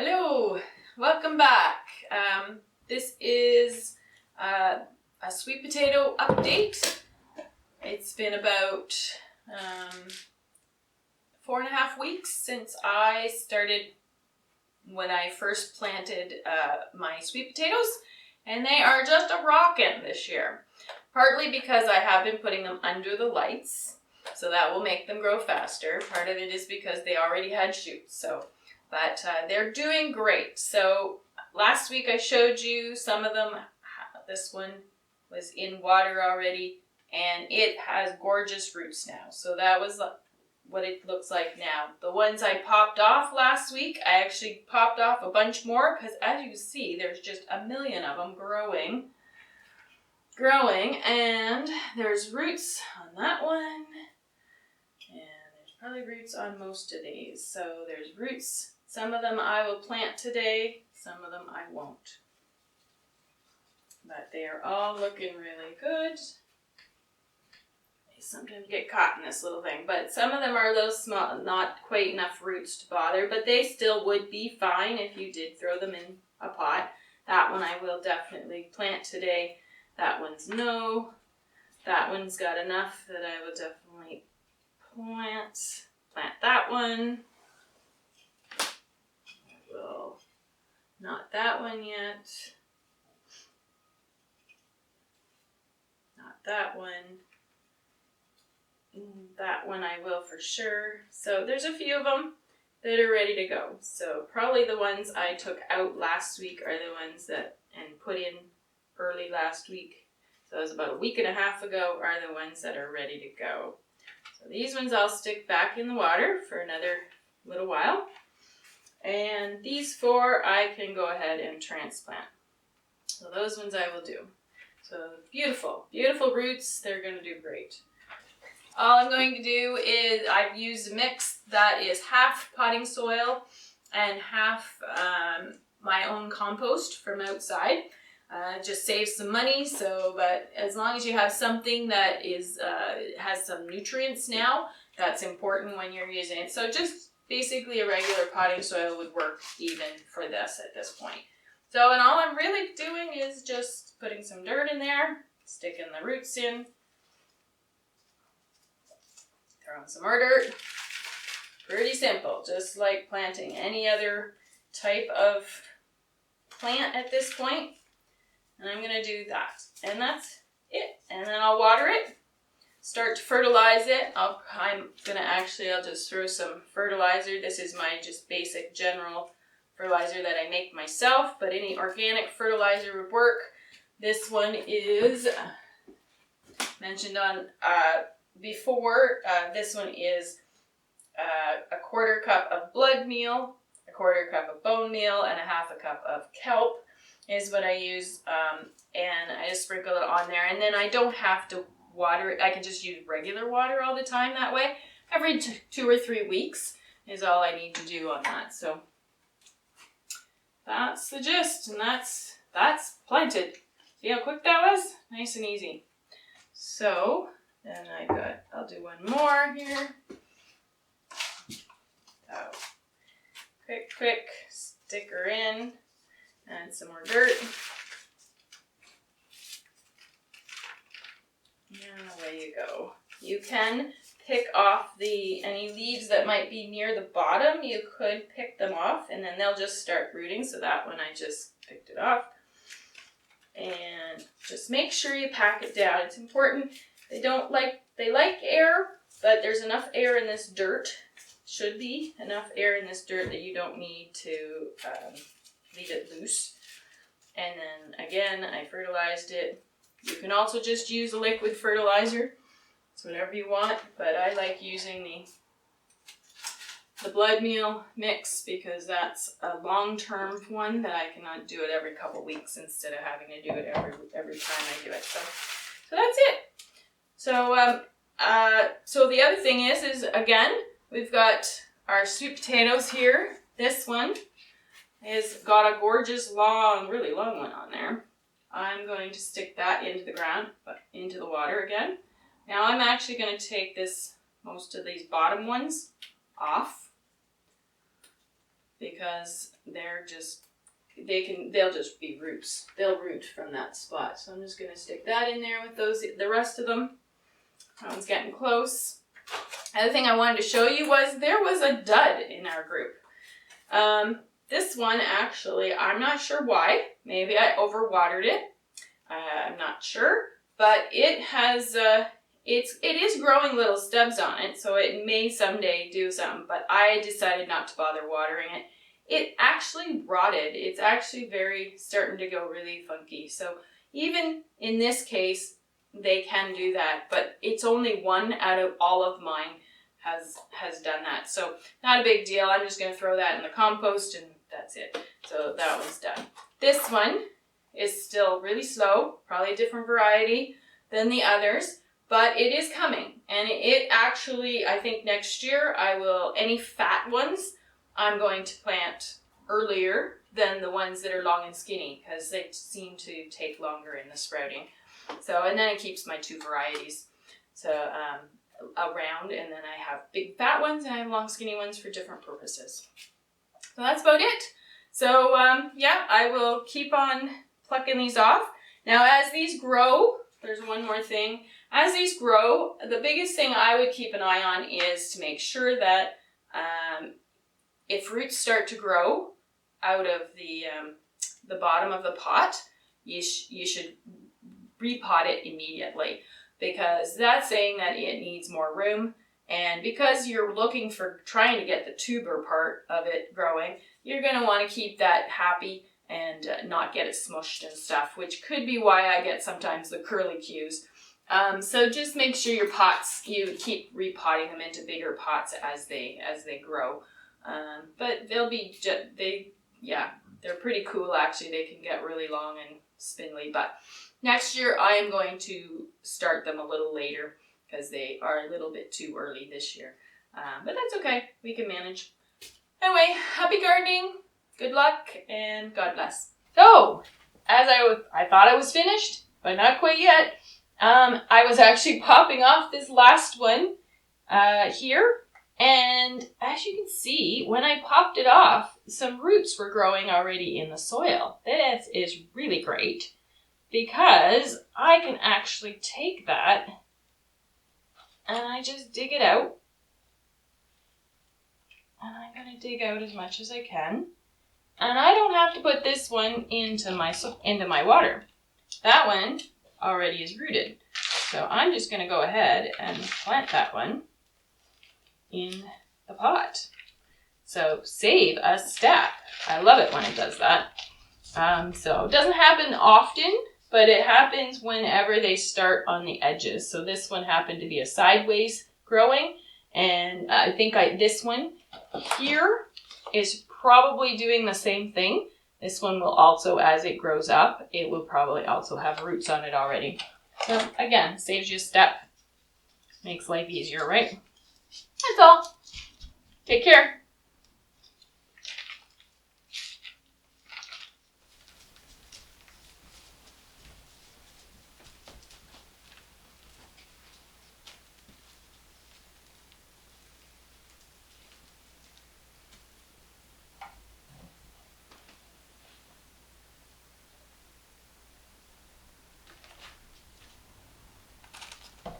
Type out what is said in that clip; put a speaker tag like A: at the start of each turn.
A: Hello, welcome back. This is a sweet potato update. It's been about 4.5 weeks since I started when I first planted my sweet potatoes, and they are just a rockin' this year. Partly because I have been putting them under the lights, so that will make them grow faster. Part of it is because they already had shoots, but they're doing great. So last week I showed you some of them. This one was in water already, and it has gorgeous roots now. So that was what it looks like now. The ones I popped off last week, I actually popped off a bunch more because, as you see, there's just a million of them growing, and there's roots on that one, and there's probably roots on most of these. So there's roots. Some of them I will plant today, some of them I won't. But they are all looking really good. They sometimes get caught in this little thing, but some of them are a little small, not quite enough roots to bother, but they still would be fine if you did throw them in a pot. That one I will definitely plant today. That one's no. That one's got enough that I will definitely plant that one. Well, not that one yet. Not that one. That one I will for sure. So there's a few of them that are ready to go. So probably the ones I took out last week are the ones that and put in early last week. So it was about a week and a half ago are the ones that are ready to go. So these ones I'll stick back in the water for another little while. And these 4 I can go ahead and transplant. So those ones I will do. So beautiful, beautiful roots. They're going to do great. All I'm going to do is I've used a mix that is half potting soil and half my own compost from outside. Just saves some money. But as long as you have something that is has some nutrients now, that's important when you're using it. So just basically a regular potting soil would work even for this at this point. So, and all I'm really doing is just putting some dirt in there, sticking the roots in, throwing some more dirt. Pretty simple, just like planting any other type of plant at this point. And I'm going to do that. And that's it. And then I'll water it. Start to fertilize it. I'll just throw some fertilizer. This is my just basic general fertilizer that I make myself, but any organic fertilizer would work. This one is mentioned on before. This one is a 1/4 cup of blood meal, a 1/4 cup of bone meal, and a 1/2 cup of kelp is what I use. And I just sprinkle it on there, and then I don't have to water it. I can just use regular water all the time that way. Every 2 or 3 weeks is all I need to do on that. So that's the gist, and that's planted. See how quick that was? Nice and easy. So then I'll do one more here. So quick, stick her in, and some more dirt. And away you go. You can pick off any leaves that might be near the bottom. You could pick them off, and then they'll just start rooting. So that one I just picked it off. And just make sure you pack it down. It's important. They like air, but there's enough air in this dirt. Should be enough air in this dirt that you don't need to leave it loose. And then again, I fertilized it. You can also just use a liquid fertilizer. It's whatever you want, but I like using the blood meal mix because that's a long-term one that I cannot do it every couple weeks instead of having to do it every time I do it. So that's it. So the other thing is again, we've got our sweet potatoes here. This one has got a gorgeous really long one on there. I'm going to stick that into the ground, into the water again. Now I'm actually going to take most of these bottom ones off because they'll just be roots. They'll root from that spot. So I'm just going to stick that in there with the rest of them. That one's getting close. Other thing I wanted to show you was there was a dud in our group. This one actually, I'm not sure why. Maybe I overwatered it. I'm not sure, but it has it is growing little stubs on it, so it may someday do something. But I decided not to bother watering it. It actually rotted. It's actually starting to go really funky. So even in this case, they can do that, but it's only one out of all of mine has done that. So not a big deal. I'm just going to throw that in the compost and that's it. So that one's done. This one is still really slow, probably a different variety than the others, but it is coming. And it actually, I think next year any fat ones, I'm going to plant earlier than the ones that are long and skinny because they seem to take longer in the sprouting. So, and then it keeps my two varieties around, and then I have big fat ones and I have long skinny ones for different purposes. So that's about it. So yeah, I will keep on plucking these off. Now as these grow, there's one more thing. As these grow, the biggest thing I would keep an eye on is to make sure that if roots start to grow out of the bottom of the pot, you should repot it immediately, because that's saying that it needs more room. And because you're trying to get the tuber part of it growing, you're going to want to keep that happy and not get it smushed and stuff, which could be why I get sometimes the curlicues. So just make sure your pots, you keep repotting them into bigger pots as they grow. But they're pretty cool actually. They can get really long and spindly, but next year I am going to start them a little later because they are a little bit too early this year. But that's okay. We can manage. Anyway, happy gardening. Good luck and God bless. So, as I thought I was finished, but not quite yet. I was actually popping off this last one here. And as you can see, when I popped it off, some roots were growing already in the soil. This is really great because I can actually take that and I just dig it out. And I'm going to dig out as much as I can. And I don't have to put this one into my water. That one already is rooted. So I'm just going to go ahead and plant that one in the pot. So save a step. I love it when it does that. So it doesn't happen often, but it happens whenever they start on the edges. So this one happened to be a sideways growing, and I think this one here is probably doing the same thing. This one will also, as it grows up, it will probably also have roots on it already. So again, saves you a step. Makes life easier, right? That's all. Take care.